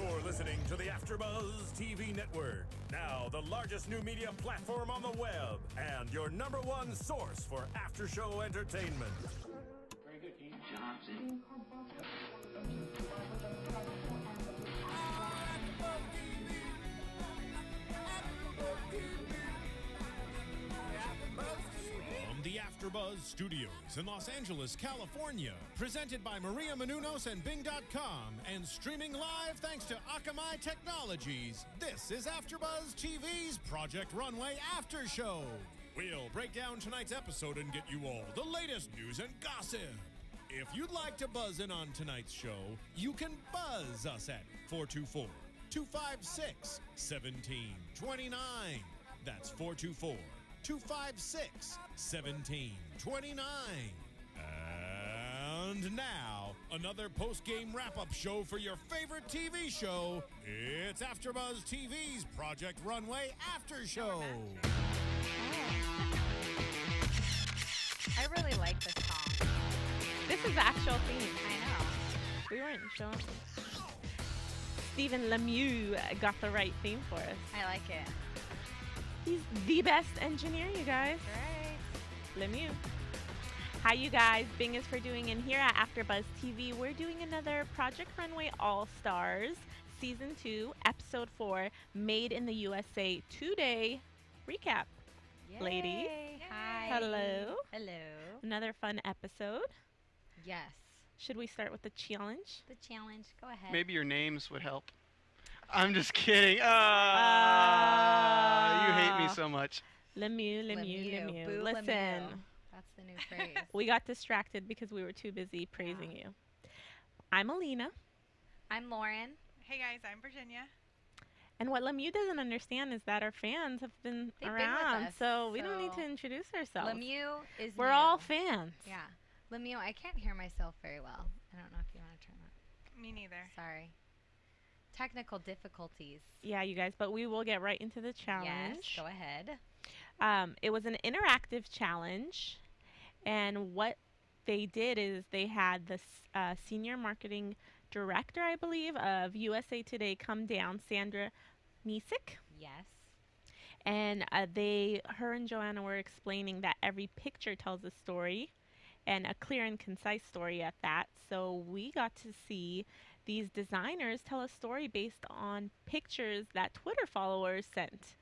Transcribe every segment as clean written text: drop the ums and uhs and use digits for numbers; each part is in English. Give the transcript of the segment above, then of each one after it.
You're listening to the AfterBuzz TV network, now the largest new media platform on the web, and your #1 source for after-show entertainment. Very good, Dean. Johnson. From the AfterBuzz Studios in Los Angeles, California, presented by Maria Menounos and Bing.com, and streaming live thanks to Akamai Technologies, this is AfterBuzz TV's Project Runway After Show. We'll break down tonight's episode and get you all the latest news and gossip. If you'd like to buzz in on tonight's show, you can buzz us at 424-256-1729. That's 424-256-1729. And now, another post-game wrap-up show for your favorite TV show. It's AfterBuzz TV's Project Runway After Show. I really like this song. This is the actual theme. I know. We weren't showing. Stephen Lemieux got the right theme for us. I like it. He's the best engineer, you guys. Right. Lemieux. Hi, you guys. Bing is for doing, and here at AfterBuzz TV, we're doing another Project Runway All-Stars Season 2, Episode 4, Made in the USA Today recap. Yay. Ladies. Hi. Hello. Hello. Another fun episode. Yes. Should we start with the challenge? The challenge. Go ahead. Maybe your names would help. I'm just kidding. You hate me so much. Lemieux. Boo Listen. Lemieux. That's the new phrase. We got distracted because we were too busy praising you. I'm Alina. I'm Lauren. Hey guys, I'm Virginia. And what Lemieux doesn't understand is that our fans have been They've been around, with us, so we don't need to so introduce ourselves. Lemieux is We're new. all fans. Yeah. Lemieux, I can't hear myself very well. I don't know if you want to turn that. Me neither. Sorry. Technical difficulties. Yeah, you guys, but we will get right into the challenge. Yes, go ahead. It was an interactive challenge, and what they did is they had the senior marketing director, I believe, of USA Today come down, Sandra Nisik. Yes. And her and Joanna were explaining that every picture tells a story, and a clear and concise story at that. So we got to see these designers tell a story based on pictures that Twitter followers sent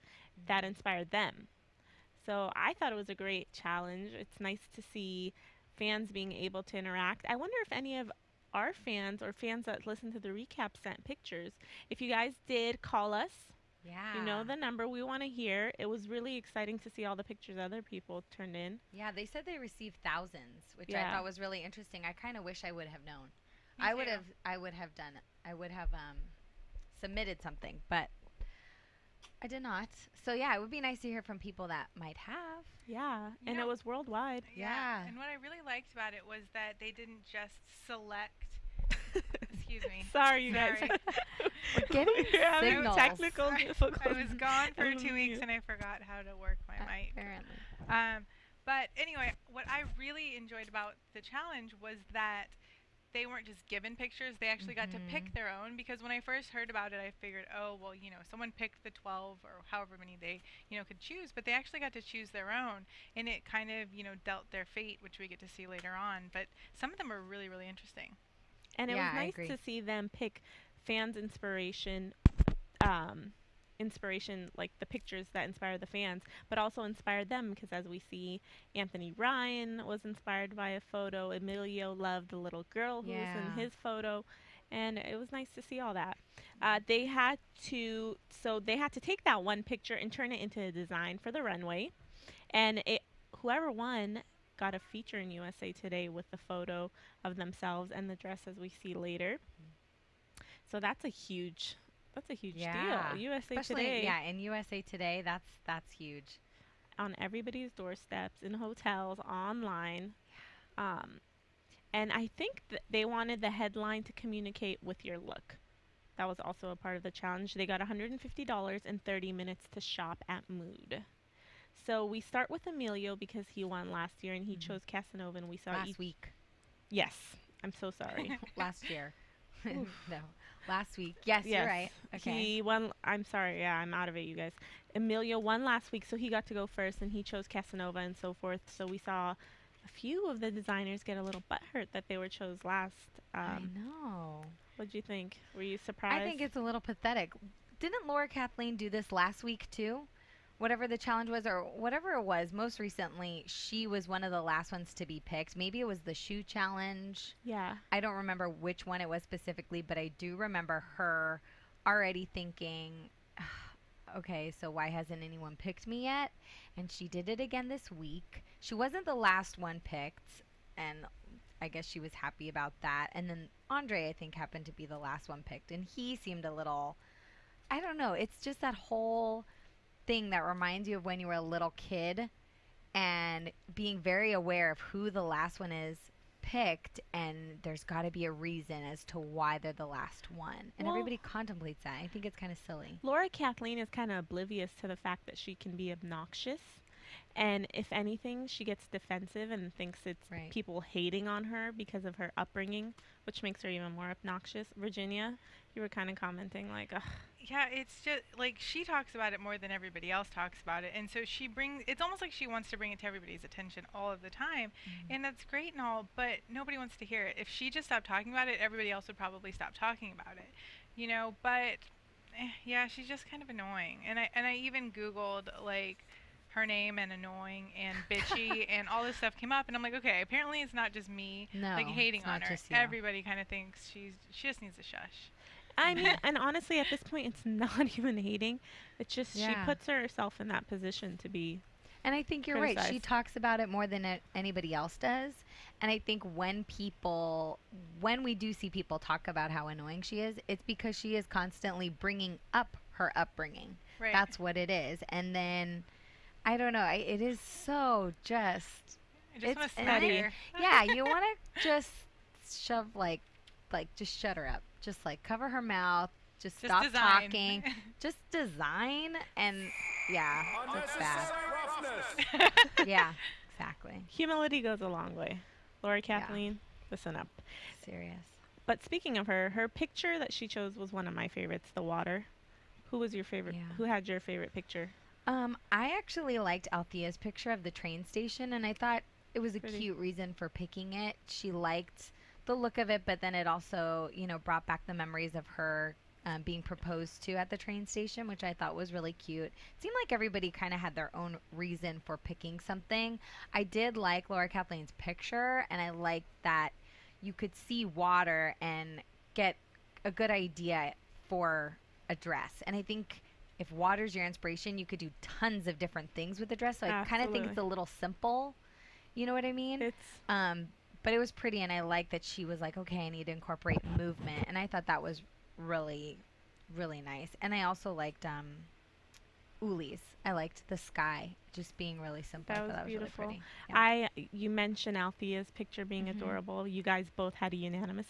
that inspired them. So I thought it was a great challenge. It's nice to see fans being able to interact. I wonder if any of our fans or fans that listen to the recap sent pictures. If you guys did, call us. Yeah. You know the number. We want to hear. It was really exciting to see all the pictures other people turned in. Yeah, they said they received thousands, which I Yeah. thought was really interesting. I kind of wish I would have known. Me I too. would have done it. I would have submitted something, but I did not. So yeah, it would be nice to hear from people that might have. Yeah, You and know- it was worldwide. Yeah. And what I really liked about it was that they didn't just select. Excuse me. Sorry, you guys. Sorry. Getting We're having signals. technical difficulties. I was gone for 2 weeks Unmute. and I forgot how to work my mic. Apparently. But anyway, what I really enjoyed about the challenge was that they weren't just given pictures. They actually got to pick their own, because when I first heard about it, I figured, oh, well, someone picked the 12 or however many they, could choose, but they actually got to choose their own, and it kind of, dealt their fate, which we get to see later on. But some of them are really, really interesting. And it Yeah, was I nice agree. to see them pick fans' inspiration, like the pictures that inspired the fans, but also inspired them, because as we see, Anthony Ryan was inspired by a photo. Emilio loved the little girl who was Yeah. in his photo, and it was nice to see all that. They had to take that one picture and turn it into a design for the runway, and whoever won got a feature in USA Today with the photo of themselves and the dress, as we see later. So that's a huge Yeah. deal. USA Especially, Today, yeah, in USA Today, that's huge. on everybody's doorsteps, in hotels, online. And I think they wanted the headline to communicate with your look. That was also a part of the challenge. They got $150 and 30 minutes to shop at Mood. So we start with Emilio because he won last year and he chose Casanova, and we saw Last week. Yes, I'm so sorry. Last year. No. Last week. Yes, you're right. Okay. He won. I'm sorry. Yeah, I'm out of it, you guys. Emilio won last week, so he got to go first, and he chose Casanova and so forth. So we saw a few of the designers get a little butthurt that they were chose last. I know. What'd you think? Were you surprised? I think it's a little pathetic. Didn't Laura Kathleen do this last week too? Whatever the challenge was or whatever it was, most recently, she was one of the last ones to be picked. Maybe it was the shoe challenge. Yeah. I don't remember which one it was specifically, but I do remember her already thinking, okay, so why hasn't anyone picked me yet? And she did it again this week. She wasn't the last one picked, and I guess she was happy about that. And then Andre, I think, happened to be the last one picked, and he seemed a little, I don't know, it's just that whole thing that reminds you of when you were a little kid and being very aware of who the last one is picked, and there's got to be a reason as to why they're the last one, and everybody contemplates that. I think it's kind of silly. Laura Kathleen is kind of oblivious to the fact that she can be obnoxious, and if anything, she gets defensive and thinks it's people hating on her because of her upbringing, which makes her even more obnoxious. Virginia, you were kind of commenting like, ugh. Yeah, it's just like she talks about it more than everybody else talks about it, and so it's almost like she wants to bring it to everybody's attention all of the time, and that's great and all, but nobody wants to hear it. If she just stopped talking about it, everybody else would probably stop talking about it, you know. But yeah, she's just kind of annoying, and I even Googled like her name and annoying and bitchy and all this stuff came up, and I'm like, okay, apparently it's not just me like hating on her. Everybody kind of thinks she just needs a shush. I mean, and honestly, at this point, it's not even hating. It's just she puts herself in that position to be. And I think you're right. She talks about it more than anybody else does. And I think when we do see people talk about how annoying she is, it's because she is constantly bringing up her upbringing. Right. That's what it is. And then, I don't know. It is so just. I just want to study her. Yeah, you want to just shove just shut her up. Just like cover her mouth. Just stop talking. Just design, and yeah, that's bad. Yeah, exactly. Humility goes a long way. Laura Kathleen, listen up. Serious. But speaking of her picture that she chose was one of my favorites, the water. Who was your favorite? Yeah. Who had your favorite picture? I actually liked Althea's picture of the train station, and I thought it was a cute reason for picking it. She liked the look of it, but then it also, brought back the memories of her being proposed to at the train station, which I thought was really cute. It seemed like everybody kind of had their own reason for picking something. I did like Laura Kathleen's picture, and I liked that you could see water and get a good idea for a dress. And I think if water's your inspiration, you could do tons of different things with the dress. So I kind of think it's a little simple. You know what I mean? It's but it was pretty, and I like that she was like, okay, I need to incorporate movement, and I thought that was really, really nice. And I also liked Uli's. I liked the sky just being really simple. That was that beautiful. Was really pretty. Yeah. You mentioned Althea's picture being adorable. You guys both had a unanimous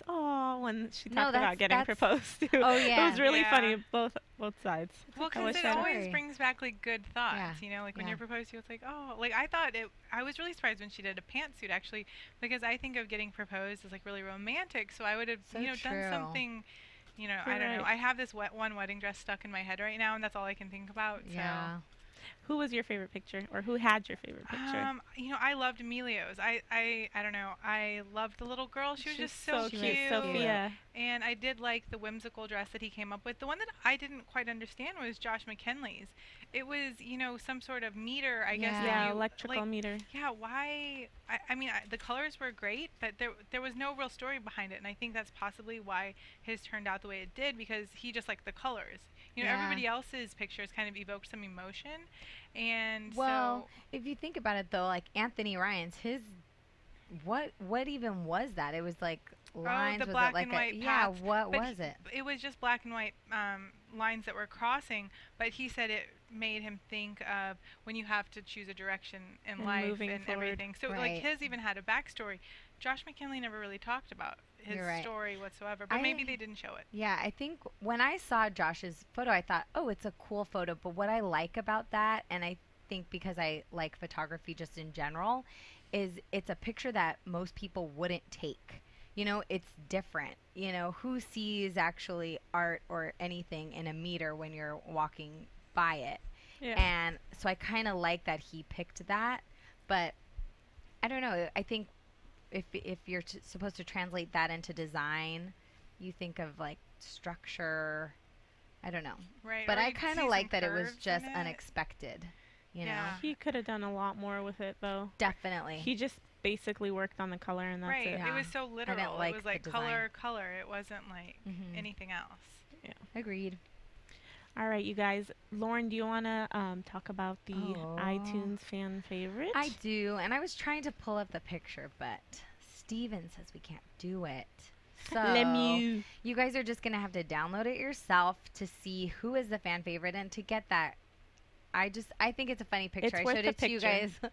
when she talked about getting proposed to. Oh yeah, it was really funny, both sides. Well, because it always brings back like good thoughts, like when you're proposed to, it's like, oh, like I was really surprised when she did a pantsuit actually, because I think of getting proposed as like really romantic, so I would have done something. I don't know. I have this one wedding dress stuck in my head right now, and that's all I can think about. Yeah. So. Who was your favorite picture, or who had your favorite picture? I loved Emilio's. I don't know. I loved the little girl. She was just so cute. Sophia. And I did like the whimsical dress that he came up with. The one that I didn't quite understand was Josh McKinley's. It was, some sort of meter, I guess. Yeah, electrical meter. Yeah, why? I mean, the colors were great, but there was no real story behind it. And I think that's possibly why his turned out the way it did, because he just liked the colors. Everybody else's pictures kind of evoked some emotion. And if you think about it, though, like Anthony Ryan's, what even was that? It was like lines. The black and white paths. Yeah, what was it? It was just black and white lines that were crossing, but he said it made him think of when you have to choose a direction in life and everything. So like his even had a backstory. Josh McKinley never really talked about his story whatsoever, but maybe they didn't show it. Yeah, I think when I saw Josh's photo, I thought, oh, it's a cool photo. But what I like about that, and I think because I like photography just in general, is it's a picture that most people wouldn't take. You know, it's different. You know, who sees actually art or anything in a meter when you're walking by it? Yeah. And so I kind of like that he picked that, but I don't know. I think if you're supposed to translate that into design, you think of like structure. I don't know. Right. But or I you'd kind see of like some that it was curves just in it. unexpected. You know? Yeah. He could have done a lot more with it, though. Definitely. He just basically worked on the color, and that's Right. it. Yeah. It was so literal. like It was the like design. color, color. It wasn't like Mhm. anything else. Agreed. All right, you guys. Lauren, do you want to talk about the Oh. iTunes fan favorite? I do, and I was trying to pull up the picture, but Steven says we can't do it. So Lemieux. you guys are just gonna have to download it yourself to see who is the fan favorite and to get that. I think it's a funny picture. It's I worth showed the it to you picture. guys.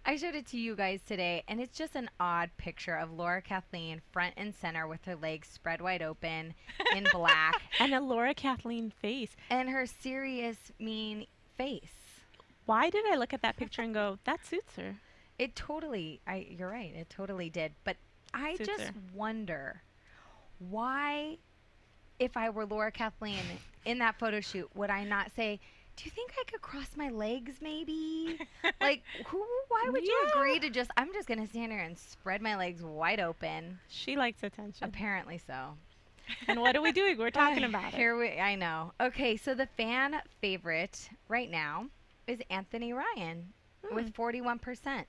I showed it to you guys today, and it's just an odd picture of Laura Kathleen front and center with her legs spread wide open in black And a Laura Kathleen face. and her serious, mean face. Why did I look at that picture and go, that suits her? It totally, you're right, it totally did. But I Suits just her. wonder why, if I were Laura Kathleen in that photo shoot, would I not say, do you think I could cross my legs maybe? Like, why would you Yeah. agree to just, I'm just going to stand here and spread my legs wide open? She likes attention. Apparently so. And what are we doing? We're talking about it. I know. Okay, so the fan favorite right now is Anthony Ryan with 41%.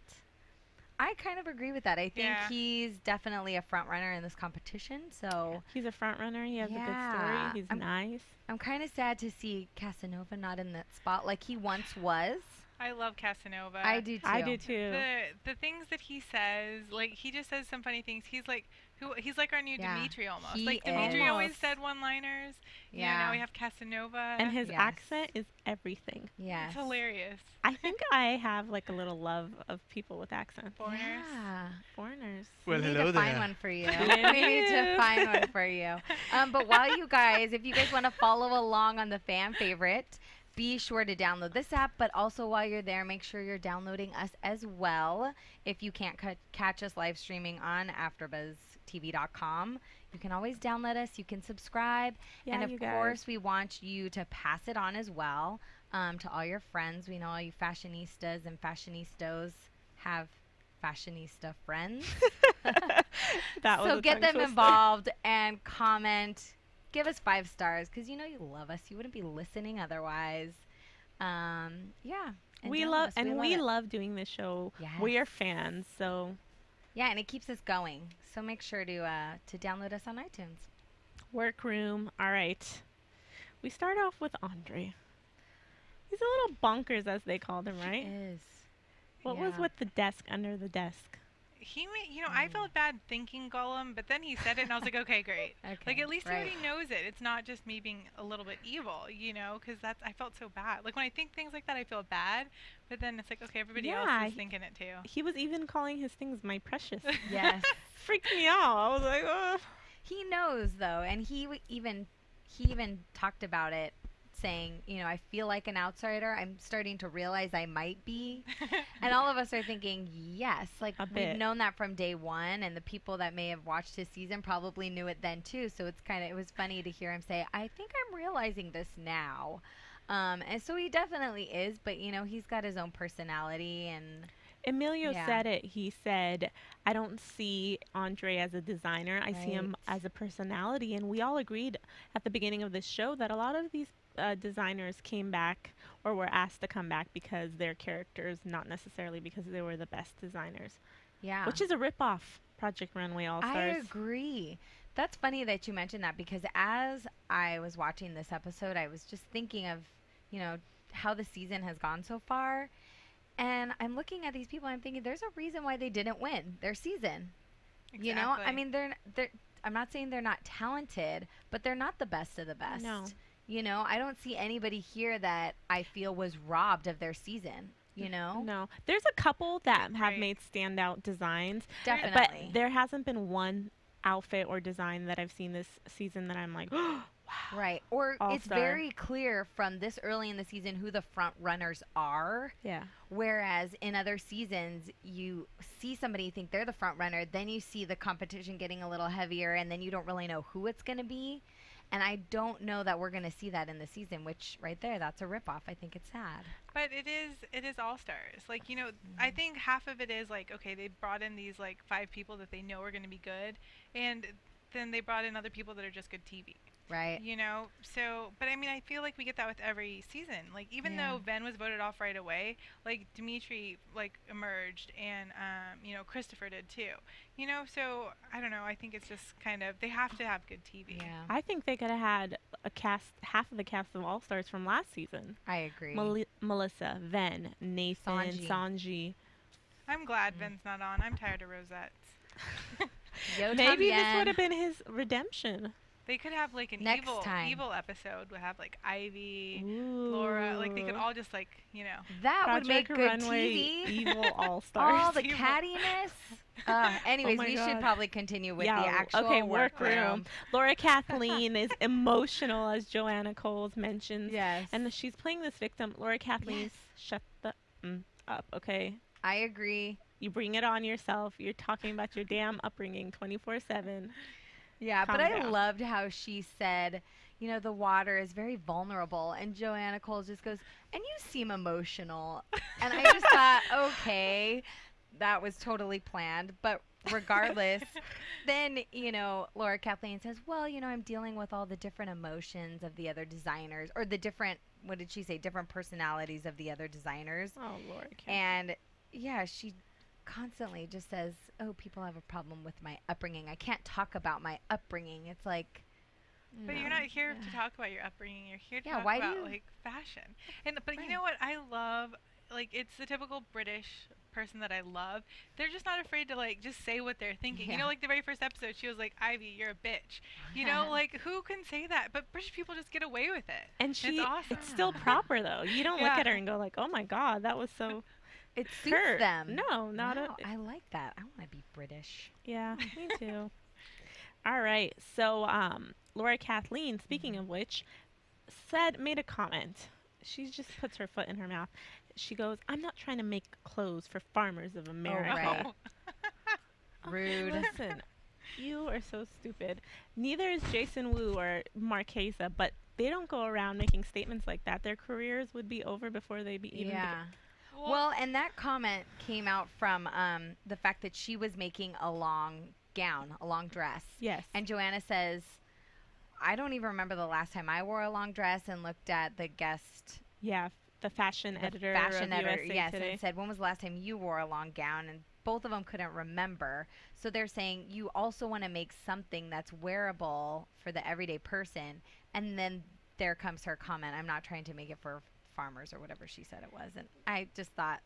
I kind of agree with that. I think Yeah. he's definitely a front runner in this competition. So He's a front runner. He has a good Yeah. story. He's I'm- nice. I'm kind of sad to see Casanova not in that spot like he once was. I love Casanova. I do too. I do too. The things that he says, like he just says some funny things. He's like he's like our new Yeah, Dimitri almost. he Like Dimitri always is. said one-liners. You know, Yeah. now we have Casanova. And his Yes. accent is everything. Yes. It's hilarious. I think I have like a little love of people with accents. Foreigners. Yeah. Foreigners. Well, we need hello to find there. one for you. Hello. We need to find one for you. But while you guys, if you guys want to follow along on the fan favorite, be sure to download this app. But also while you're there, make sure you're downloading us as well. If you can't catch us live streaming on AfterBuzzTV.com, you can always download us. You can subscribe. Yeah, And you of guys. course, we want you to pass it on as well to all your friends. We know all you fashionistas and fashionistas have fashionista friends. That was So a get tongue them twister. involved and comment. Give us 5 stars because you know you love us. You wouldn't be listening otherwise. Yeah. We download love us. and we it. love doing this show. We are Yes. fans, so Yeah, and it keeps us going. So make sure to download us on iTunes. workroom. All right. We start off with Andre. He's a little bonkers, as they called him, right? Is. What was with the desk under the desk? He I felt bad thinking Gollum, but then he said it and I was like, okay, great. Okay, Like at least right. he already knows it. It's not just me being a little bit evil, you know, because I felt so bad. Like when I think things like that, I feel bad, but then it's like, okay, everybody Yeah, else is he- thinking it too. He was even calling his things my precious. Yes. Freaked me out. I was like, oh. He knows though, and he even talked about it, saying, you know, I feel like an outsider. I'm starting to realize I might be, and all of us are thinking, yes, like A we've bit. known that from day one, and the people that may have watched his season probably knew it then too. So it was funny to hear him say, I think I'm realizing this now, and so he definitely is. But you know, he's got his own personality, and Emilio Yeah. said it. He said, I don't see Andre as a designer. I see him Right. as a personality. And we all agreed at the beginning of this show that a lot of these designers came back or were asked to come back because their characters, not necessarily because they were the best designers. yeah, Which is a ripoff Project Runway All I Stars. agree. That's funny that you mentioned that because as I was watching this episode, I was just thinking of, you know, how the season has gone so far. And I'm looking at these people and I'm thinking there's a reason why they didn't win their season. You know, I Exactly. mean, they're I'm not saying they're not talented, but they're not the best of the best. No. You know, I don't see anybody here that I feel was robbed of their season, you know? No. There's a couple that have Right. made standout designs. Definitely. But there hasn't been one outfit or design that I've seen this season that I'm like, wow, Right. Or it's All-star. very clear from this early in the season who the front runners are. Yeah. Whereas in other seasons, you see somebody, you think they're the front runner, then you see the competition getting a little heavier, and then you don't really know who it's going to be. And I don't know that we're going to see that in the season, which right there, that's a ripoff. I think it's sad. But it is all stars. Like, you know, I think half of it is like, okay, they brought in these like 5 people that they know are going to be good, and then they brought in other people that are just good TV. Right. You know, so, but I mean, I feel like we get that with every season. Like, even Yeah. though Ven was voted off right away, like, Dimitri, like, emerged, and, you know, Christopher did too. You know, so, I don't know, I think it's just kind of, they have to have good TV. Yeah. I think they could have had half of the cast of All Stars from last season. I agree. Melissa, Ven, Nathan, Sanji. I'm glad Ven's not on. I'm tired of Rosettes. Yo, Maybe this También. would have been his redemption. They could have, like, an Next time. evil episode. Would have, like, Ivy, Ooh. Laura. Like, they could all just, like, you know. That would make Project good Runway TV. Evil All Stars. All the Evil. cattiness. Anyways, my we God. should probably continue with Yeah, the actual okay, workroom. workroom. Laura Kathleen is emotional, as Joanna Coles mentions. Yes. And she's playing this victim. Laura Kathleen, Yes. shut the up, okay? I agree. You bring it on yourself. You're talking about your damn upbringing 24/7. Yeah, Calm but I down. loved how she said, you know, the water is very vulnerable. And Joanna Cole just goes, and you seem emotional. And I just thought, okay, that was totally planned. But regardless, then, you know, Laura Kathleen says, well, you know, I'm dealing with all the different emotions of the other designers, or the different, what did she say, different personalities of the other designers. Oh, Laura Kathleen. And yeah, she constantly just says, oh, people have a problem with my upbringing. I can't talk about my upbringing. It's like, But you're not here to talk about your upbringing. You're here to Yeah, talk why do about you- like fashion. And but Right. you know what I love? Like, it's the typical British person that I love. They're just not afraid to like just say what they're thinking. You Yeah. know, like the very first episode, she was like, "Ivy, you're a bitch." You know, like who can say that? But British people just get away with it. And she, it's awesome. it's still proper though. You don't look Yeah. at her and go like, "Oh my God, that was so." it suits Her. them. No, not Wow, a. I like that. I want to be British. Yeah, me too. All right, so Laura Kathleen, speaking of which, made a comment. She just puts her foot in her mouth. She goes, "I'm not trying to make clothes for farmers of America." right. Oh. Rude. Listen, you are so stupid. Neither is Jason Wu or Marquesa, but they don't go around making statements like that. Their careers would be over before they be even. Yeah. Well, and that comment came out from the fact that she was making a long gown, a long dress. Yes. And Joanna says, I don't even remember the last time I wore a long dress, and looked at the guest Yeah, the fashion editor fashion of editor, USA yes, Today. and said, when was the last time you wore a long gown? And both of them couldn't remember. So they're saying you also want to make something that's wearable for the everyday person. And then there comes her comment, I'm not trying to make it for farmers, or whatever she said it was. And I just thought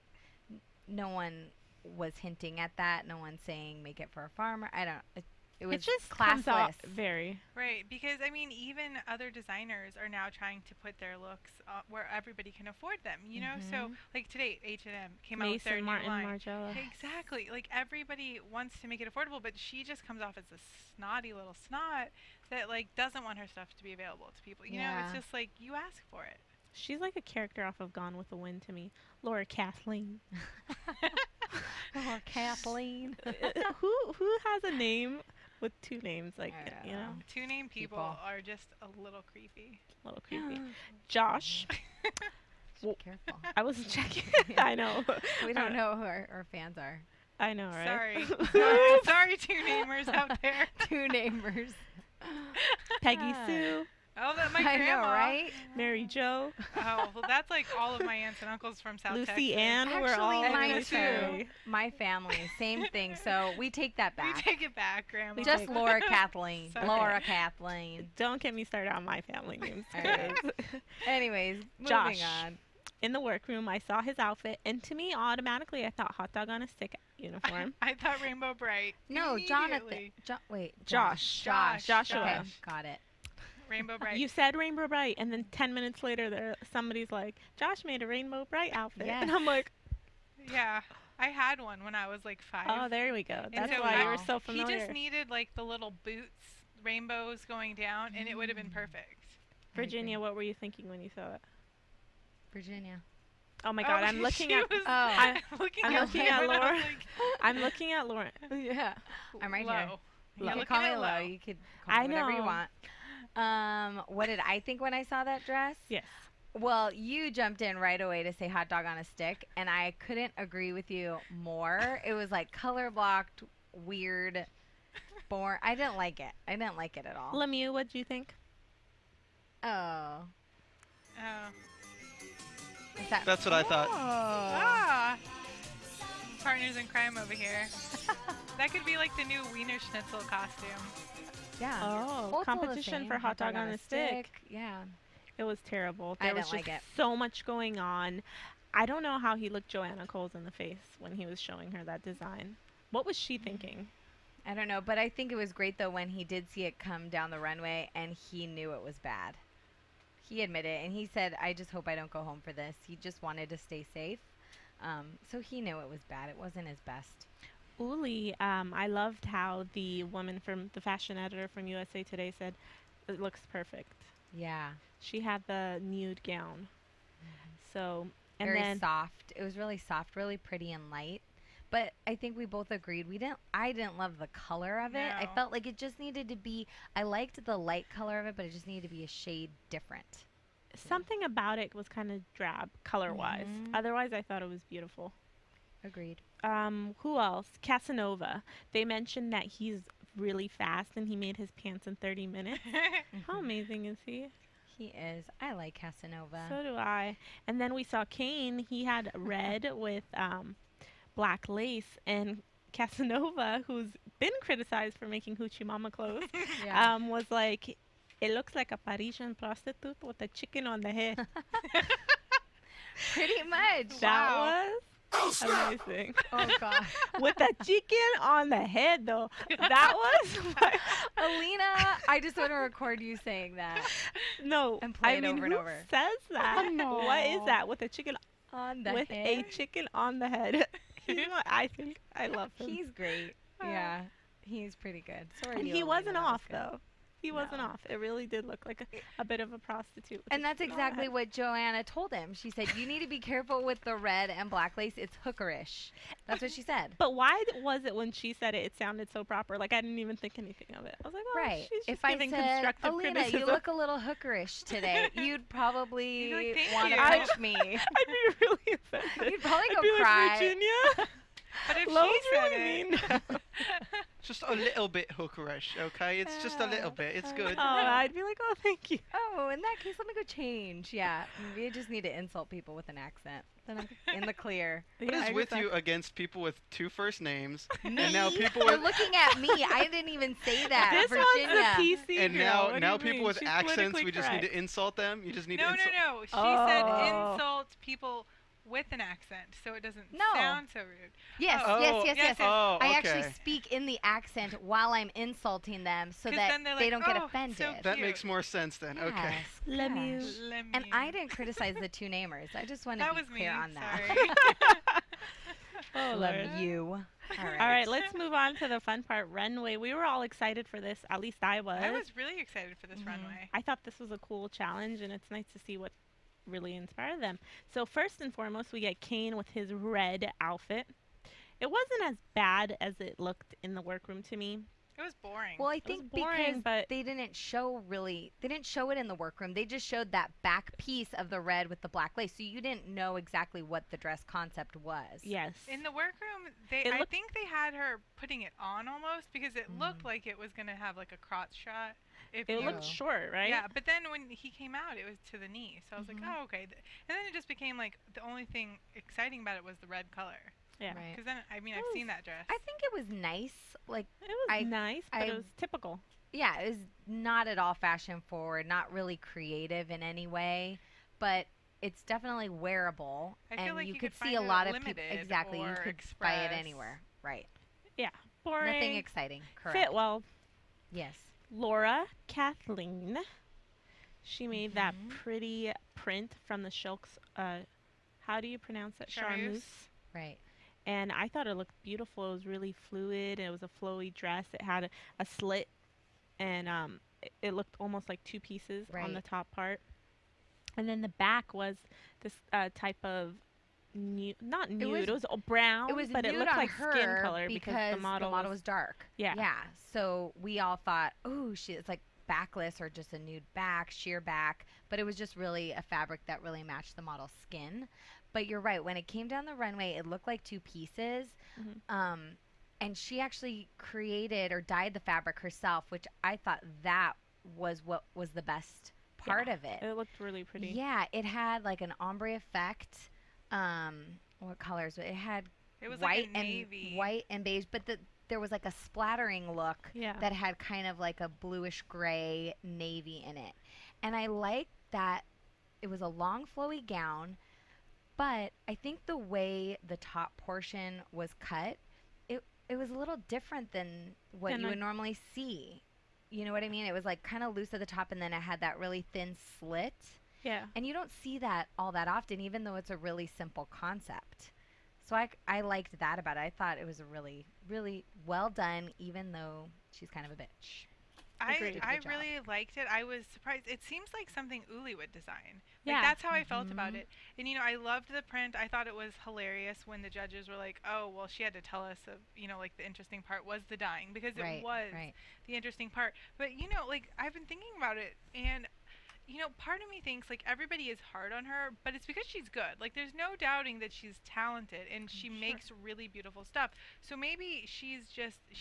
no one was hinting at that. No one saying make it for a farmer. I don't. It was It just classless. comes off very. Right, because I mean, even other designers are now trying to put their looks where everybody can afford them. You know, so like today, H&M came out with their Mason Martin new line. Margiela. Exactly, like everybody wants to make it affordable, but she just comes off as a snotty little snot that like doesn't want her stuff to be available to people. You know, Yeah. it's just like you ask for it. She's like a character off of Gone with the Wind to me. Laura Kathleen. Or Kathleen. who has a name with two names? Like, I don't you know, know. Two named people People. are just a little creepy. a little creepy. Josh. Well, Careful. I wasn't checking. I know. We don't know who our fans are. I know, right? Sorry, two namers out there. Two namers. Peggy Sue, Oh, that my I grandma. know, right? Mary Jo, Oh, well, that's like all of my aunts and uncles from South Texas. Lucy Ann. We're all Actually, mine really too. sorry. My family, same thing. So we take that We back. take it back, Grandma. Just Laura Kathleen. Sorry. Laura Kathleen. Don't get me started on my family names. All right. because- Anyways, moving Josh. on. In the workroom, I saw his outfit, and to me, automatically, I thought hot dog on a stick uniform. I thought Rainbow Bright. No, Jonathan. Immediately. Wait. Josh. Joshua. Okay, got it. Rainbow Bright. You said Rainbow Bright, and then 10 minutes later, somebody's like, Josh made a Rainbow Bright outfit. Yes. And I'm like, Yeah, I had one when I was like 5. oh, there we go. And That's so why you were I- so He familiar. just needed like the little boots, rainbows going down, and it would have been perfect. Virginia, what were you thinking when you saw it? Virginia. Oh my God, I'm looking at. I'm looking I'm at looking at Lauren. I Laura. was like, I'm looking at Lauren. Yeah. I'm right here. low. You You're can looking call me at low. low. You could call I me whatever you know. want. What did I think when I saw that dress? Yes. Well, you jumped in right away to say hot dog on a stick, and I couldn't agree with you more. It was like color blocked, weird, boring. I didn't like it. I didn't like it at all. Lemieux, what do you think? Oh. Oh. Is that That's what I thought. Ah. Partners in crime over here. That could be like the new Wiener Schnitzel costume. Yeah. Oh, Well, it's all the competition same. for hot dog on a stick. Yeah. It was terrible. I There was didn't just like it. so much going on. I don't know how he looked Joanna Coles in the face when he was showing her that design. What was she thinking? I don't know, but I think it was great though when he did see it come down the runway and he knew it was bad. He admitted it and he said, "I just hope I don't go home for this." He just wanted to stay safe. So he knew it was bad. It wasn't his best. Uli, I loved how the woman from the fashion editor from USA Today said, "It looks perfect." Yeah. She had the nude gown. So, and Very then soft. It was really soft, really pretty and light. But I think we both agreed I didn't love the color of it. I No. felt like it just needed to be, I liked the light color of it, but it just needed to be a shade different. something about it was kind of drab color-wise. Mhm. Otherwise, I thought it was beautiful. Agreed. Who else? Casanova. They mentioned that he's really fast and he made his pants in 30 minutes. How amazing is he? He is. I like Casanova. So do I. And then we saw Kane. He had red with black lace. And Casanova, who's been criticized for making Hoochie Mama clothes, Yeah. was like, it looks like a Parisian prostitute with a chicken on the head. Pretty much. That was amazing. Oh, God. With a chicken on the head, though. That was like, Alina, I just want to record you saying that no. And play I it mean, over and who over. says that? No. What is that? With a chicken on the with head. a chicken on the head. I think I love him. He's great. Yeah. He's pretty good. Sorry. And to he Alina, wasn't that was off good. though. He wasn't No. off. It really did look like a bit of a prostitute. with And a that's chicken on the exactly head. what Joanna told him. She said, "You need to be careful with the red and black lace. It's hookerish." That's what she said. But why was it when she said it, it sounded so proper? Like I didn't even think anything of it. I was like, oh, Right. she's just If I giving said, constructive "Alina, criticism. you look a little hookerish today," you'd probably You'd be like, "Thank want to you." punch me. I'd be really offended. You'd probably I'd go be cry. like, Virginia, But if Lowe's she said really it, mean. Just a little bit hookerish, okay? It's just a little bit. It's good. Oh, I'd be like, oh, thank you. Oh, in that case, let me go change. Yeah, you just need to insult people with an accent. Then I'm in the clear. What Yeah, is I with guess you against people with two first names? Me? And now people You're with looking at me. I didn't even say that. This Virginia. one's a PC and girl. now What do now you people mean? with She's accents, politically we just need correct. to insult them. You just need no, to insult. no. She Oh. said insult people with an accent, so it doesn't No. sound so rude. Yes, Oh. yes, yes, Yes, yes. yes. Oh, I okay. actually speak in the accent while I'm insulting them so 'Cause that then they're they like, don't get "Oh, so offended. That cute." makes more sense then. Okay. Yes, Lemieux. gosh. And I didn't criticize the two namers. I just want to That be was clear me. on that. Sorry. Oh, Love Lord. you. All right. All right, let's move on to the fun part. Runway. We were all excited for this. At least I was. I was really excited for this Mhm. runway. I thought this was a cool challenge, and it's nice to see what really inspired them. So first and foremost, we get Kane with his red outfit. It wasn't as bad as it looked in the workroom to me. It was boring. Well, I was think boring, because but- they didn't show it in the workroom. They just showed that back piece of the red with the black lace. So you didn't know exactly what the dress concept was. Yes. in the workroom, It I looked- think they had her putting it on almost because it looked Mm. like it was gonna have like a crotch shot. If It you, looked short, right? Yeah, but then when he came out, it was to the knee. So I was Mhm. like, oh, okay. And then it just became like the only thing exciting about it was the red color. Yeah. Right. Because then, I mean, It I've seen was- that dress. I think it was nice. Like, It was I- nice, but I- it was typical. yeah, it was not at all fashion forward, not really creative in any way, but it's definitely wearable. I and feel like you you could could see find a it lot at of people. Limited Exactly. You or could buy it Express. anywhere. Right. Boring. Nothing exciting. Correct. Fit well. Yes. Laura Kathleen. She made that Mhm. pretty print from the Shilks. How do you pronounce it? Charmeuse. Right. And I thought it looked beautiful. It was really fluid. It was a flowy dress. It had a slit, and it looked almost like two pieces on the Right. top part. And then the back was this type of nude, not nude, it was brown, It was but it nude looked on like skin her color because the model was dark. Yeah. Yeah. So we all thought, oh, it's like backless or just a nude back, sheer back. But it was just really a fabric that really matched the model's skin. But you're right. When it came down the runway, it looked like two pieces. And she actually created or dyed the fabric herself, which I thought that was what was the best part of it. It looked really pretty. Yeah, it had like an ombre effect. What colors? It had It was white like a navy. and white and beige, but there was like a splattering look Yeah. that had kind of like a bluish gray navy in it. And I liked that it was a long flowy gown, but I think the way the top portion was cut, it was a little different than what Than you I- would normally see. You know what I mean? It was like kind of loose at the top, and then it had that really thin slit. Yeah. And you don't see that all that often, even though it's a really simple concept. So I liked that about it. I thought it was a really, really well done, even though she's kind of a bitch. Agreed. I Good job. really liked it. I was surprised. It seems like something Uli would design. Yeah. Like that's how I felt about it. And I loved the print. I thought it was hilarious when the judges were like, "Oh, well, she had to tell us of, like the interesting part was the dyeing because it was the interesting part." But like I've been thinking about it and part of me thinks like everybody is hard on her, but it's because she's good. Like there's no doubting that she's talented and she makes really beautiful stuff. So maybe she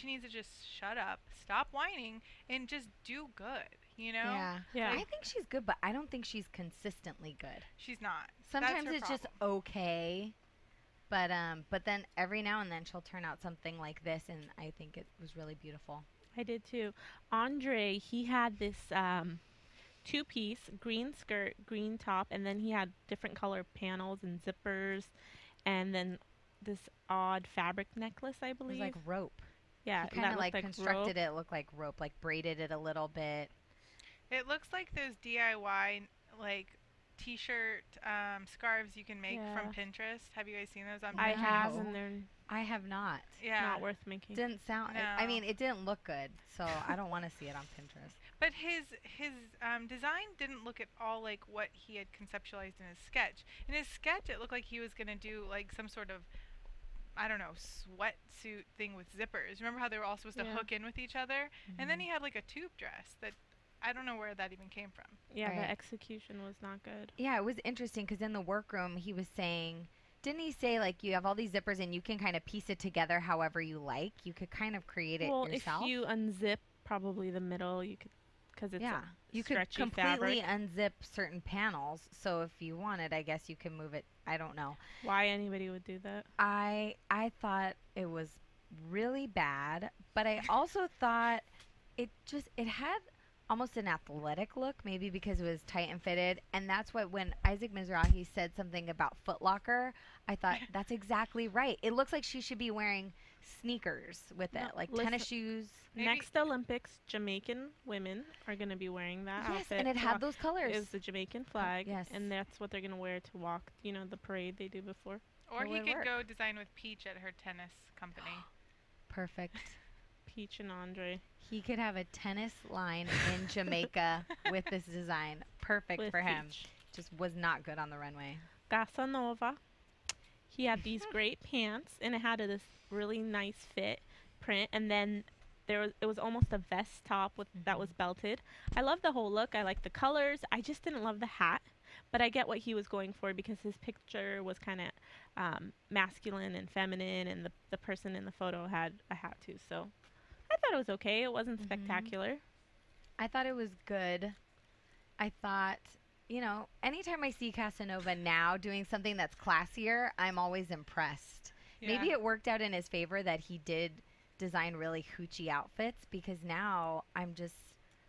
needs to just shut up, stop whining, and just do good. Yeah. Yeah. I think she's good, but I don't think she's consistently good. She's not. Sometimes That's it's her just problem. okay. But then every now and then she'll turn out something like this, and I think it was really beautiful. I did too. Andre, he had this two-piece green skirt, green top, and then he had different color panels and zippers, and then this odd fabric necklace, I It was believe. like rope. Yeah, He kind of that like looked constructed rope. it look like rope, like braided it a little bit. It looks like those DIY like t-shirt scarves you can make from Pinterest. Have you guys seen those on Pinterest? I have, No. and they're I have not. Yeah. not worth making. Didn't sound. I mean, it didn't look good, so I don't want to see it on Pinterest. But his design didn't look at all like what he had conceptualized in his sketch. In his sketch, it looked like he was gonna do like some sort of, I don't know, sweatsuit thing with zippers. Remember how they were all supposed to hook in with each other? And then he had like a tube dress that I don't know where that even came from. Yeah, Right. the execution was not good. Yeah, it was interesting because in the workroom he was saying, didn't he say like you have all these zippers and you can kind of piece it together however you like? You could kind of create it Well, yourself. if you unzip probably the middle, you could, because it's yeah, a you could stretchy completely fabric. unzip certain panels. So if you wanted, I guess you can move it. I don't know. Why anybody would do that? I thought it was really bad, but I also thought it had almost an athletic look, maybe because it was tight and fitted. And that's what when Isaac Mizrahi said something about Foot Locker, I thought that's exactly right. It looks like she should be wearing sneakers with it, No, like listen, tennis shoes. Maybe- Next Olympics, Jamaican women are going to be wearing that Yes, outfit. and it had those It colors. was the Jamaican flag, yes. and that's what they're going to wear to walk, the parade they do before. Or It he would could work. go design with Peach at her tennis company. Perfect. Peach and Andre. He could have a tennis line in Jamaica with this design. Perfect with for him. Peach. Just was not good on the runway. Casanova. He had these great pants, and it had this really nice fit print, and then it was almost a vest top that was belted. I love the whole look. I like the colors. I just didn't love the hat, but I get what he was going for because his picture was kind of masculine and feminine, and the person in the photo had a hat too. So I thought it was okay. It wasn't spectacular. I thought it was good. I thought, anytime I see Casanova now doing something that's classier, I'm always impressed. Maybe it worked out in his favor that he did design really hoochie outfits, because now I'm just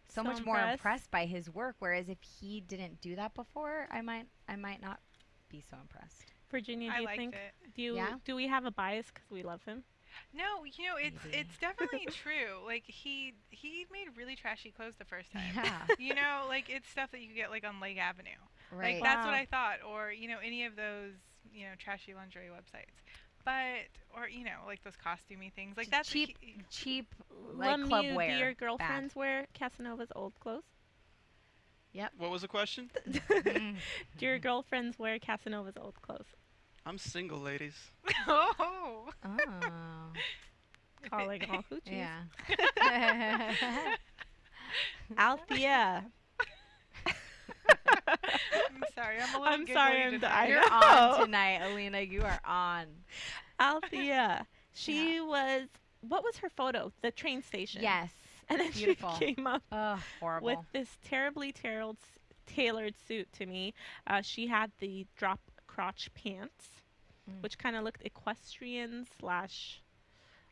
so much more impressed by his work. Whereas if he didn't do that before, I might not be so impressed. Virginia, do I you liked think it. do we have a bias because we love him? No, it's Maybe. it's definitely true. Like he made really trashy clothes the first time. Yeah. Like it's stuff that you could get like on Lake Avenue. Right. Like that's what Wow. I thought, or any of those trashy lingerie websites. But or like those costumey things. Like that's cheap like club Lemieux, wear. do your girlfriends wear Casanova's old clothes? Yep. What was the question? Do your girlfriends wear Casanova's old clothes? I'm single, ladies. Oh. Oh. Calling all hoochies. Yeah. Althea. I'm sorry. I'm a little I'm sorry, giggly I'm tonight. I You're know. on tonight, Alina. You are on. Althea. She was, what was her photo? The train station. Yes. And then Beautiful. she came up Oh, horrible. with this terribly tailored suit to me. She had the drop crotch pants, which kind of looked equestrian slash,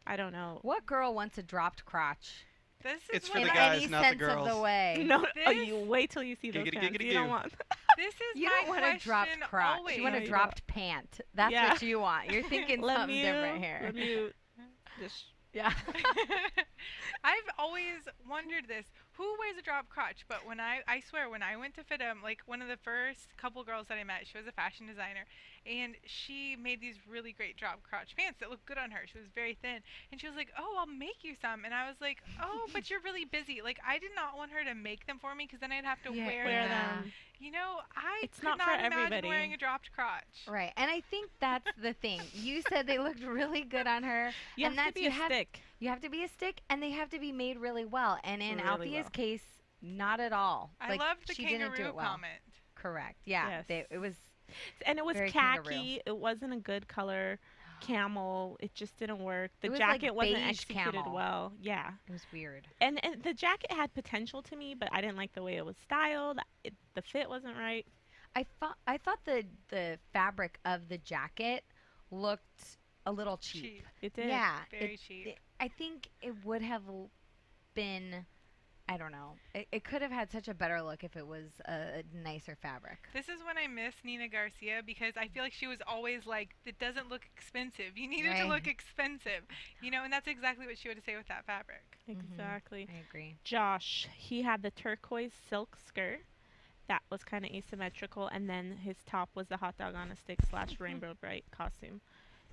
I don't know. What girl wants a dropped crotch? This is It's for In the what guys, any not the sense of the girls. way. No, oh, This- you wait till you see those Giggity, pants. giggity, You don't goo. want. this is You my don't want a dropped question crotch. always. You want No, a you dropped pant. That's Yeah. what you want. You're thinking something different here. Lemieux, just Yeah. I've always wondered this. Who wears a drop crotch? But when I swear, when I went to FITM, like one of the first couple girls that I met, she was a fashion designer, and she made these really great drop crotch pants that looked good on her. She was very thin, and she was like, "Oh, I'll make you some." And I was like, "Oh, but you're really busy." Like I did not want her to make them for me because then I'd have to wear wear them. them. I It's could not for imagine everybody. wearing a dropped crotch. Right. And I think that's the thing. You said they looked really good on her. You and have to that's be a stick. You have to be a stick, and they have to be made really well. And in Really Althea's well. case, not at all. I Like, loved the she didn't do kangaroo it well. comment. Correct. Yeah. Yes. It was And it was very khaki. kangaroo. It wasn't a good color. Camel. It just didn't work. The It was like jacket wasn't beige executed camel. well. Yeah. it was weird. And the jacket had potential to me, but I didn't like the way it was styled. The fit wasn't right. I thought the fabric of the jacket looked a little cheap. It did. Yeah. Very cheap. I think it would have been, I don't know. It could have had such a better look if it was a nicer fabric. This is when I miss Nina Garcia because I feel like she was always like, it doesn't look expensive. You need it to Right. look expensive. And that's exactly what she would say with that fabric. Exactly. I agree. Josh, he had the turquoise silk skirt. That was kind of asymmetrical, and then his top was the hot dog on a stick / Rainbow Bright costume.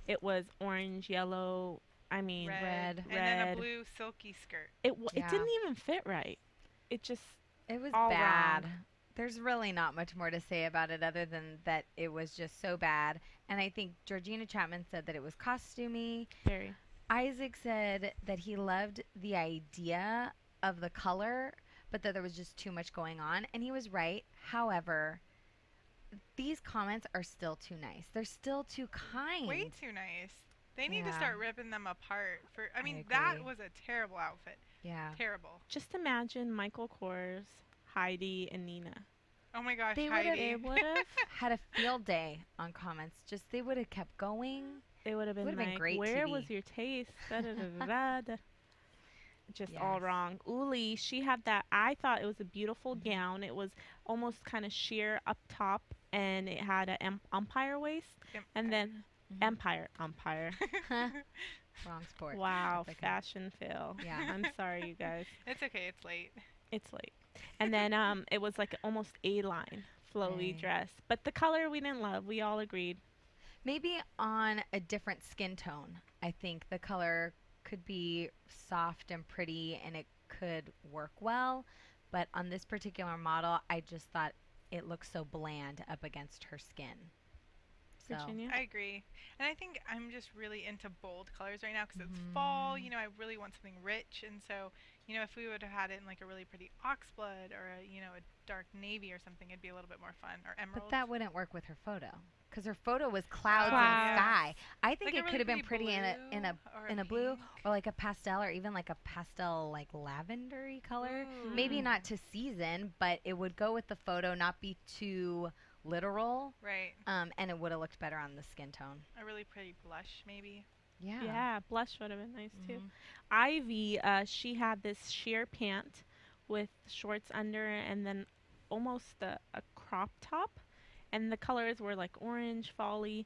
It was orange, yellow, Red. And then a red. blue silky skirt. It Yeah. didn't even fit right. It just It was all bad. wrong. There's really not much more to say about it other than that it was just so bad. And I think Georgina Chapman said that it was costumey. very. Isaac said that he loved the idea of the color, but that there was just too much going on. And he was right. However, these comments are still too nice. They're still too kind. Way too nice. They need to Yeah. start ripping them apart. I mean, agree. that was a terrible outfit. Yeah. Terrible. Just imagine Michael Kors, Heidi, and Nina. Oh my gosh, They would've- Heidi. They would have. Had a field day on comments. Just they would have kept going. They would have been Would've been like, great "Where TV. was your taste?" Da, da, da, da, da. Just all Yes. wrong. Uli, she had that. I thought it was a beautiful gown. It was almost kind of sheer up top, and it had an umpire waist, and then umpire. Wrong sport. Wow, That's okay. fashion fail. Yeah. I'm sorry, you guys. It's okay, it's late. It's late. And then it was like almost A-line flowy Right. dress, but the color we didn't love. We all agreed. Maybe on a different skin tone. I think the color could be soft and pretty and it could work well. But on this particular model, I just thought it looked so bland up against her skin. So, Virginia. I agree. And I think I'm just really into bold colors right now because it's fall. I really want something rich. And so, if we would have had it in like a really pretty oxblood or a dark navy or something, it'd be a little bit more fun. Or emerald. but that wouldn't work with her photo. Because her photo was clouds Clouds. and sky. I think Like a it really could have been pretty pretty in a or blue pink. or like a pastel or even like a pastel like lavendery color. Maybe Ooh. not to season, but it would go with the photo, not be too literal. Right. And it would have looked better on the skin tone. A really pretty blush, maybe. Yeah. Yeah, blush would have been nice too. Mhm. Ivy, she had this sheer pant with shorts under and then almost a crop top. And the colors were like orange, folly.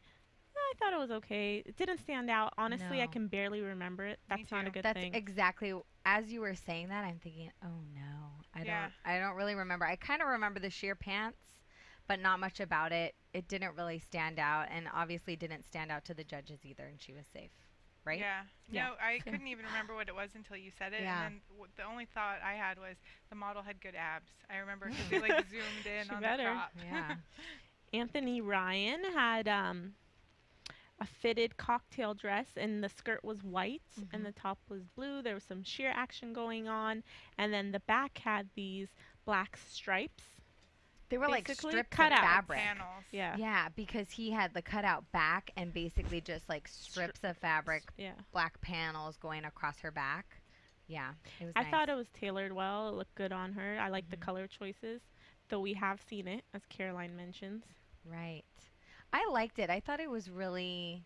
I thought it was okay. It didn't stand out. Honestly, I No. can barely remember it. That's not a too. good That's thing. exactly as you were saying that. I'm thinking, oh no, Yeah. I don't really remember. I kind of remember the sheer pants, but not much about it. It didn't really stand out, and obviously didn't stand out to the judges either, and she was safe, right? Yeah. Yeah. No, I couldn't even remember what it was until you said it. Yeah. And then the only thought I had was the model had good abs. I remember because they like zoomed in She on better. the crop. Yeah. Anthony Ryan had a fitted cocktail dress, and the skirt was white and the top was blue. There was some sheer action going on, and then the back had these black stripes. They were like Basically strips cut of out fabric. Panels. Yeah. Yeah, because he had the cutout back and basically just like strips of fabric, Yeah. black panels going across her back. Yeah, it was I nice. thought it was tailored well. It looked good on her. I like the color choices, though we have seen it, as Caroline mentions. Right. I liked it. I thought it was a really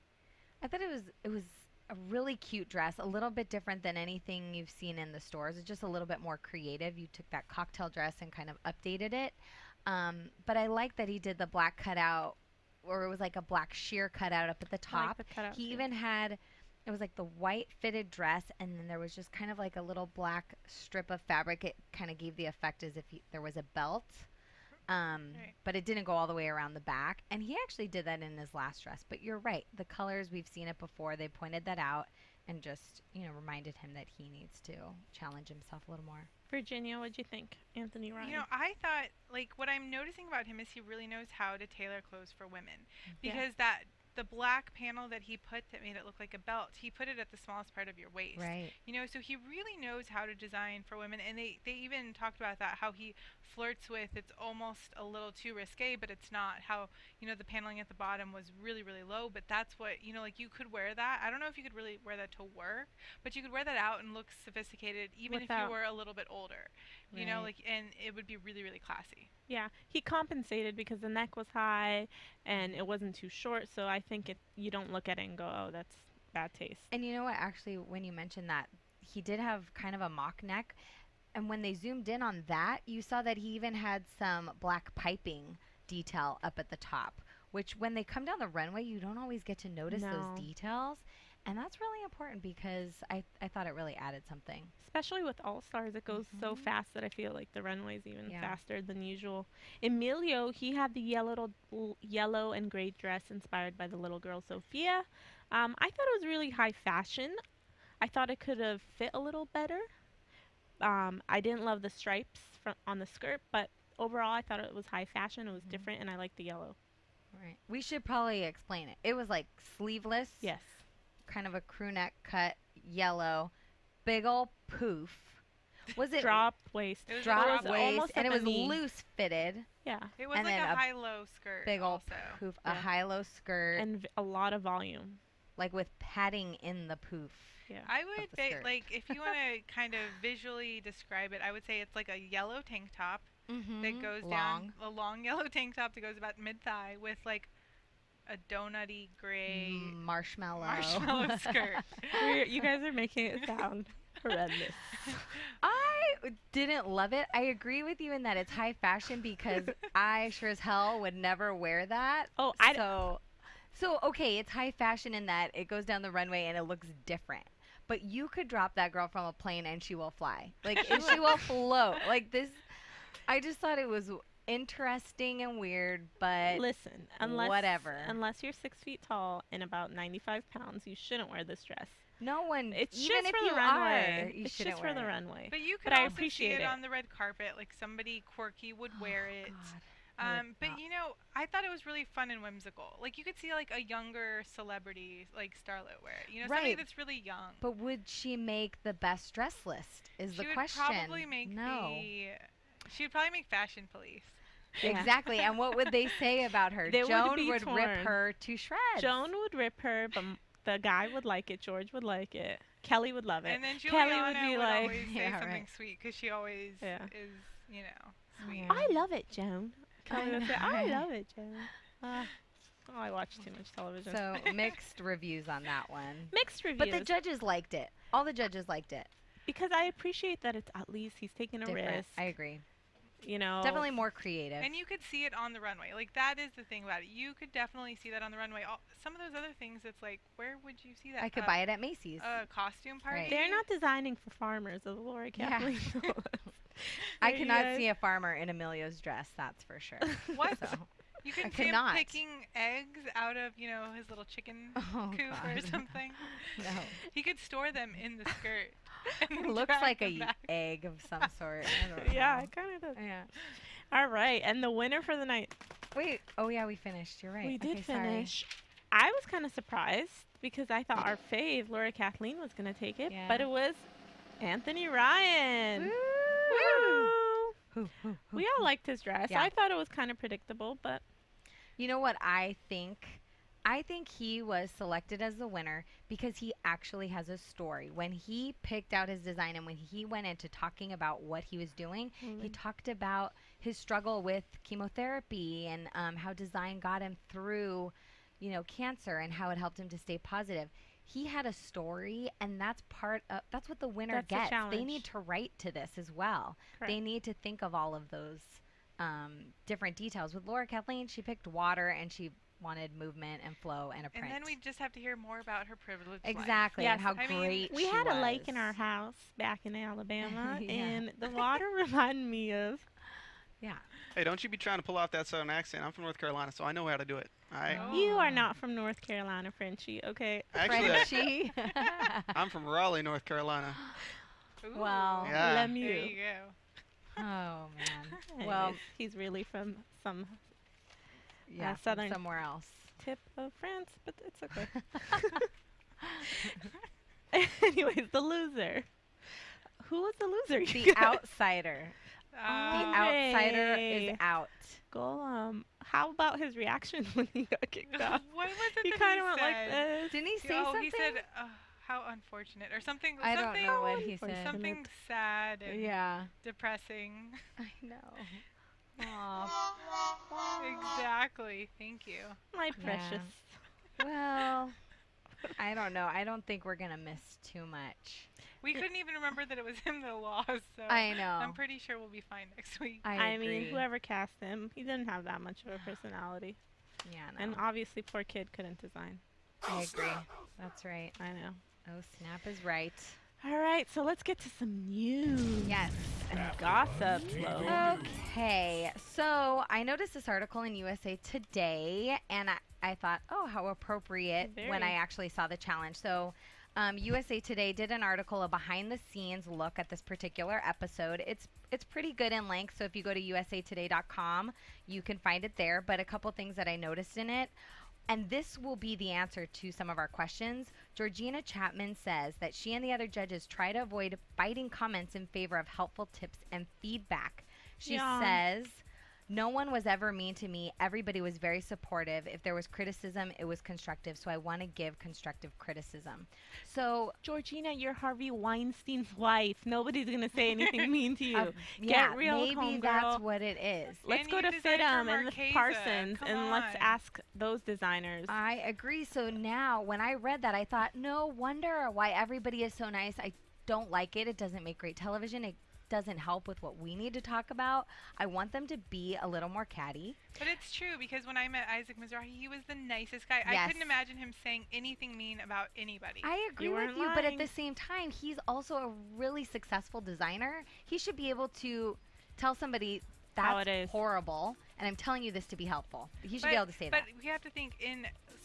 cute dress, a little bit different than anything you've seen in the stores. It's just a little bit more creative. You took that cocktail dress and kind of updated it. But I like that he did the black cutout, or it was like a black sheer cutout up at the I like top. the cutout He too. even had, it was like the white fitted dress, and then there was just kind of like a little black strip of fabric. It kind of gave the effect as if there was a belt. Right. But it didn't go all the way around the back. And he actually did that in his last dress. But you're right. The colors, we've seen it before. They pointed that out and just, reminded him that he needs to challenge himself a little more. Virginia, what'd you think? Anthony Ryan. You know, I thought, like, what I'm noticing about him is he really knows how to tailor clothes for women. Yeah. Because the black panel that he put that made it look like a belt, he put it at the smallest part of your waist. Right. So he really knows how to design for women. And they even talked about that, how he flirts with, it's almost a little too risque, but it's not. How, the paneling at the bottom was really, really low, but that's what, like you could wear that. I don't know if you could really wear that to work, but you could wear that out and look sophisticated even if Without- you were a little bit older. Right. And it would be really, really classy. Yeah, he compensated because the neck was high and it wasn't too short, so I think you don't look at it and go, oh, that's bad taste. And you know what? Actually, when you mentioned that, he did have kind of a mock neck. And when they zoomed in on that, you saw that he even had some black piping detail up at the top, which when they come down the runway, you don't always get to notice No. those details. And that's really important because I thought it really added something. Especially with All Stars, it goes so fast that I feel like the runway's even Yeah. faster than usual. Emilio, he had the yellow and gray dress inspired by the little girl Sophia. I thought it was really high fashion. I thought it could have fit a little better. I didn't love the stripes on the skirt, but overall I thought it was high fashion. It was different, and I liked the yellow. Right. We should probably explain it. It was like sleeveless. Yes. Kind of a crew neck cut, yellow, big ol' poof. Was it Drop waist. It was a drop drop waist. waist, almost and it at was the knee. loose fitted, Yeah. It was And like then a a high-low skirt big ol' also. poof, Yeah. a high-low skirt, And a lot of volume. like with padding in the poof. Yeah. I would the skirt. like if you want to kind of visually describe it, I would say it's like a yellow tank top that goes down, a long yellow tank top that goes about mid-thigh with like a donutty gray marshmallow skirt. You guys are making it sound horrendous. I didn't love it. I agree with you in that it's high fashion because I sure as hell would never wear that. Oh, So okay, it's high fashion in that it goes down the runway and it looks different. But you could drop that girl from a plane and she will fly. Like and she will float. Like this, I just thought it was interesting and weird, but Listen, unless you're 6 feet tall and about 95 pounds, you shouldn't wear this dress. no one, It's even just if for you the runway. are, you It's shouldn't just wear for the it. runway. But you could But I also see appreciate it it. on the red carpet, like somebody quirky would wear it. God. I would But not. I thought it was really fun and whimsical. Like you could see like a younger celebrity, like starlet wear it. Somebody Right. that's really young. But would she make the best dress list? Is she the would question. probably make no. She would probably make Fashion Police. Yeah. Exactly. And what would they say about her? They would Joan be would rip torn. her to shreds. Joan would rip her, but the guy would like it. George would like it. Kelly would love it. And then Kelly Juliana would be would like, always say Yeah, something right. sweet because she always Yeah. is, sweet. yeah. I love it, Joan. Kelly would say, I know, right? love it, Joan. I watch too much television. So mixed reviews on that one. Mixed reviews. But the judges liked it. All the judges liked it. because I appreciate that it's at least he's taking a Different. risk. I agree. Definitely more creative. And you could see it on the runway. Like, that is the thing about it. You could definitely see that on the runway. Some of those other things, it's like, where would you see that? I could buy it at Macy's. A costume party? Right. They're not designing for farmers, as Laura Yeah. Kathleen told us. I There you cannot guys. see a farmer in Emilio's dress, that's for sure. What? So, You can I see him cannot. picking eggs out of, his little chicken Oh, coop or God. something. no. He could store them in the skirt. and It then looks drag like them a back. egg of some sort. I don't Yeah, know. it kind of does. Yeah. All right, and the winner for the night. Wait. Oh, yeah, we finished. You're right. We did Okay, sorry. finish. I was kind of surprised because I thought our fave, Laura Kathleen, was going to take it, Yeah. but it was Anthony Ryan. Woo! Woo! Who, We all liked his dress. Yeah. I thought it was kind of predictable, but You know what I think? I think he was selected as the winner because he actually has a story. When he picked out his design and when he went into talking about what he was doing, he talked about his struggle with chemotherapy and how design got him through, cancer and how it helped him to stay positive. He had a story, and that's that's what the winner That's the gets. They challenge. need to write to this as well. Correct. They need to think of all of those different details. With Laura Kathleen, she picked water and she wanted movement and flow and a print. And then we just have to hear more about her privileged life. exactly Yes, and how I mean, great we she had was. a lake in our house back in Alabama, Yeah. and the water reminded me of. Yeah. Hey, don't you be trying to pull off that southern accent. I'm from North Carolina, so I know how to do it. All right. Oh. You are not from North Carolina, Frenchie. Okay. Actually, Frenchie. I'm from Raleigh, North Carolina. Ooh. Well, Yeah. Lem There you. you go. oh man. Anyways, Well, he's really from some yeah, from southern- somewhere else. tip of France, but it's okay. Anyways, the loser. Who was the loser? you The guys? outsider. The Um, outsider Andre. is out. Golem. How about his reaction when he got kicked off? what was it He that kind of he went like said? this. Didn't he say Oh, something? he said, how unfortunate, or something. I don't something, know what he Something said. Something sad and Yeah. depressing. I know. Aw. Exactly. Thank you. My Yeah. precious. Well, I don't know. I don't think we're going to miss too much. We couldn't even remember that it was him that lost, so I know. I'm pretty sure we'll be fine next week. I mean, agree. whoever cast him, he didn't have that much of a personality. Yeah, no. And obviously, poor kid couldn't design. I agree. That's right. I know. Oh, Snap is right. All right, so let's get to some news. Yes. And gossip, Flo. Okay, so I noticed this article in USA Today, and I thought, oh, how appropriate when I Very. actually saw the challenge. So USA Today did an article, a behind-the-scenes look at this particular episode. It's pretty good in length, so if you go to usatoday.com, you can find it there. But a couple things that I noticed in it, and this will be the answer to some of our questions. Georgina Chapman says that she and the other judges try to avoid biting comments in favor of helpful tips and feedback. She Yawn. says, no one was ever mean to me. Everybody was very supportive. If there was criticism, it was constructive. So I want to give constructive criticism. So Georgina, you're Harvey Weinstein's wife. Nobody's going to say anything mean to you. yeah, real, maybe that's homegirl. what it is. Let's And go you to designed for FITM and the Marquesa. Parsons Come and let's on. ask those designers. I agree. So now when I read that, I thought, no wonder why everybody is so nice. I don't like it. It doesn't make great television. It doesn't help with what we need to talk about. I want them to be a little more catty. But it's true, because when I met Isaac Mizrahi, he was the nicest guy. I Yes. couldn't imagine him saying anything mean about anybody. I agree You with weren't you, but at lying. the same time, he's also a really successful designer. He should be able to tell somebody How that's it is. horrible, and I'm telling you this to be helpful. He should but, be able to say but that. we have to think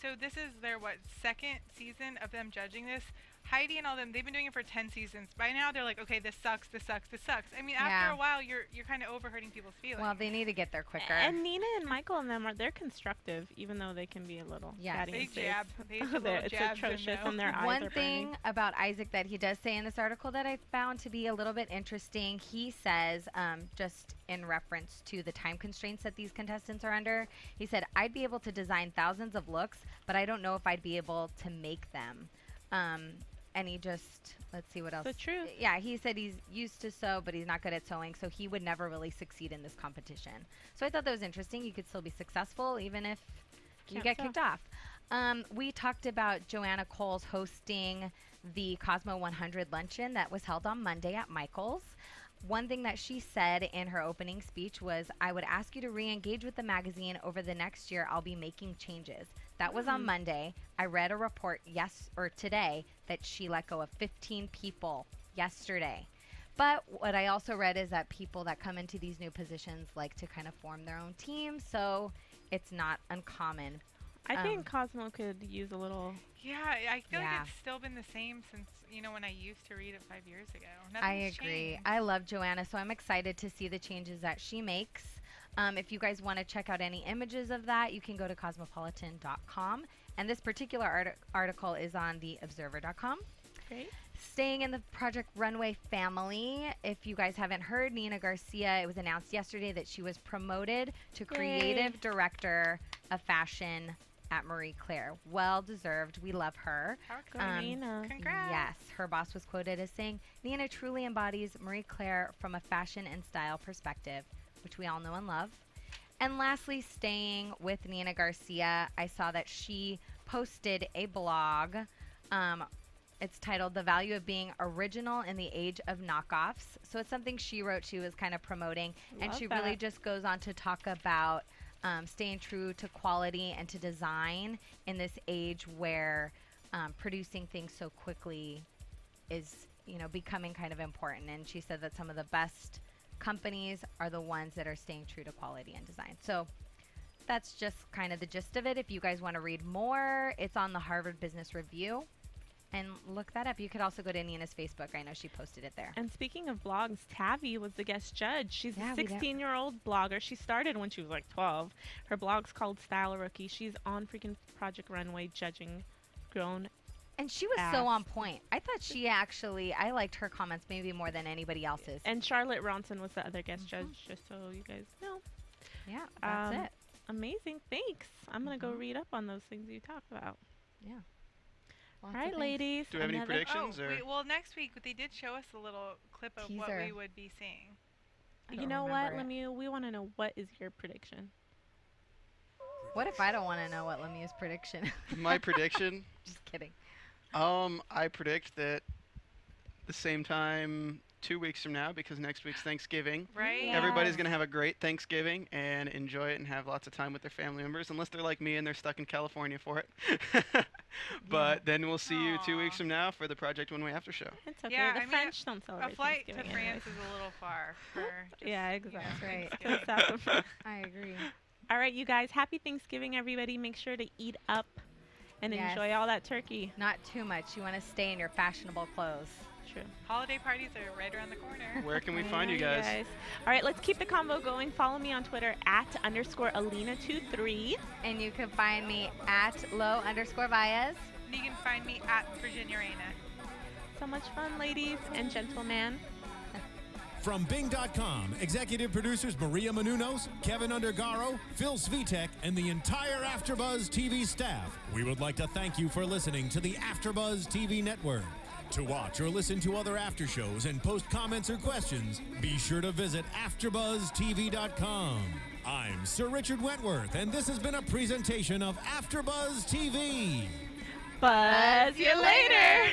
so this is their, second season of them judging this? Heidi and all them, they've been doing it for 10 seasons. By now, they're like, okay, this sucks, this sucks, this sucks. I mean, Yeah. after a while, you're kind of overhurting people's feelings. Well, they need to get there quicker. And Nina and Michael and them they're constructive, even though they can be a little Yes. catty they in face. jab. They hit the little It's jabs in atrocious, there. and their eyes One are thing burning. about Isaac that he does say in this article that I found to be a little bit interesting, he says, just in reference to the time constraints that these contestants are under, he said, I'd be able to design thousands of looks, but I don't know if I'd be able to make them. And he just, let's see what else. The truth. Yeah, he said he's used to sew, but he's not good at sewing, so he would never really succeed in this competition. So I thought that was interesting. You could still be successful even if you Can't get sew. kicked off. We talked about Joanna Coles hosting the Cosmo 100 luncheon that was held on Monday at Michael's. One thing that she said in her opening speech was, I would ask you to re-engage with the magazine. Over the next year, I'll be making changes. That was on Monday. I read a report today that she let go of 15 people yesterday. But what I also read is that people that come into these new positions like to kind of form their own team, so it's not uncommon. I think Cosmo could use a little. Yeah, I feel like it's still been the same since, you know, when I used to read it 5 years ago. I Nothing's agree. changed. I love Joanna, so I'm excited to see the changes that she makes. If you guys want to check out any images of that, you can go to cosmopolitan.com. And this particular article is on theobserver.com. Great. Staying in the Project Runway family, if you guys haven't heard, Nina Garcia, it was announced yesterday that she was promoted to creative director of fashion at Marie Claire. Well deserved. We love her. How Go exciting. Nina. Congrats. Yes, her boss was quoted as saying, Nina truly embodies Marie Claire from a fashion and style perspective, which we all know and love. And lastly, staying with Nina Garcia, I saw that she posted a blog. It's titled The Value of Being Original in the Age of Knockoffs. So it's something she wrote she was kind of promoting. And Love she really that. just goes on to talk about staying true to quality and to design in this age where producing things so quickly is, you know, becoming kind of important. And she said that some of the best companies are the ones that are staying true to quality and design. So that's just kind of the gist of it. If you guys want to read more, it's on the Harvard Business Review. And look that up. You could also go to Nina's Facebook. I know she posted it there. And speaking of blogs, Tavi was the guest judge. She's Yeah, a we don't- 16-year-old blogger. She started when she was like 12. Her blog's called Style Rookie. She's on freaking Project Runway judging grown. And she was so on point. I thought she actually, I liked her comments maybe more than anybody else's. And Charlotte Ronson was the other guest judge, just so you guys know. Yeah, that's it. Amazing. Thanks. I'm going to go read up on those things you talked about. Yeah. All right, ladies. Do we have any another- predictions? Oh, or? well, next week they did show us a little clip of what Teaser. we would be seeing. I You don't know what, remember it. Lemieux? We want to know, what is your prediction? What if I don't want to know what Lemieux's prediction? My prediction? Just kidding. I predict that the same time 2 weeks from now, because next week's Thanksgiving. Right? Yeah. Everybody's going to have a great Thanksgiving and enjoy it and have lots of time with their family members, unless they're like me and they're stuck in California for it. But then we'll see you 2 weeks Aw. from now for the Project One Way After Show. It's okay. Yeah, the I mean, French don't celebrate A flight to Thanksgiving France anyways. is a little far for just, Yeah, you know, exactly. Right. Go south. I agree. All right, you guys. Happy Thanksgiving, everybody. Make sure to eat up and Yes. enjoy all that turkey. Not too much. You want to stay in your fashionable clothes. True. Holiday parties are right around the corner. Where can we find you Yeah, guys? All right, let's keep the convo going. Follow me on Twitter at _Alina23. And you can find me at @low_Valles. And you can find me at Virginia Reina. So much fun, ladies and gentlemen. From Bing.com, executive producers Maria Menounos, Kevin Undergaro, Phil Svitek, and the entire AfterBuzz TV staff, we would like to thank you for listening to the AfterBuzz TV network. To watch or listen to other after shows and post comments or questions, be sure to visit AfterBuzzTV.com. I'm Sir Richard Wentworth, and this has been a presentation of AfterBuzz TV. Buzz you later.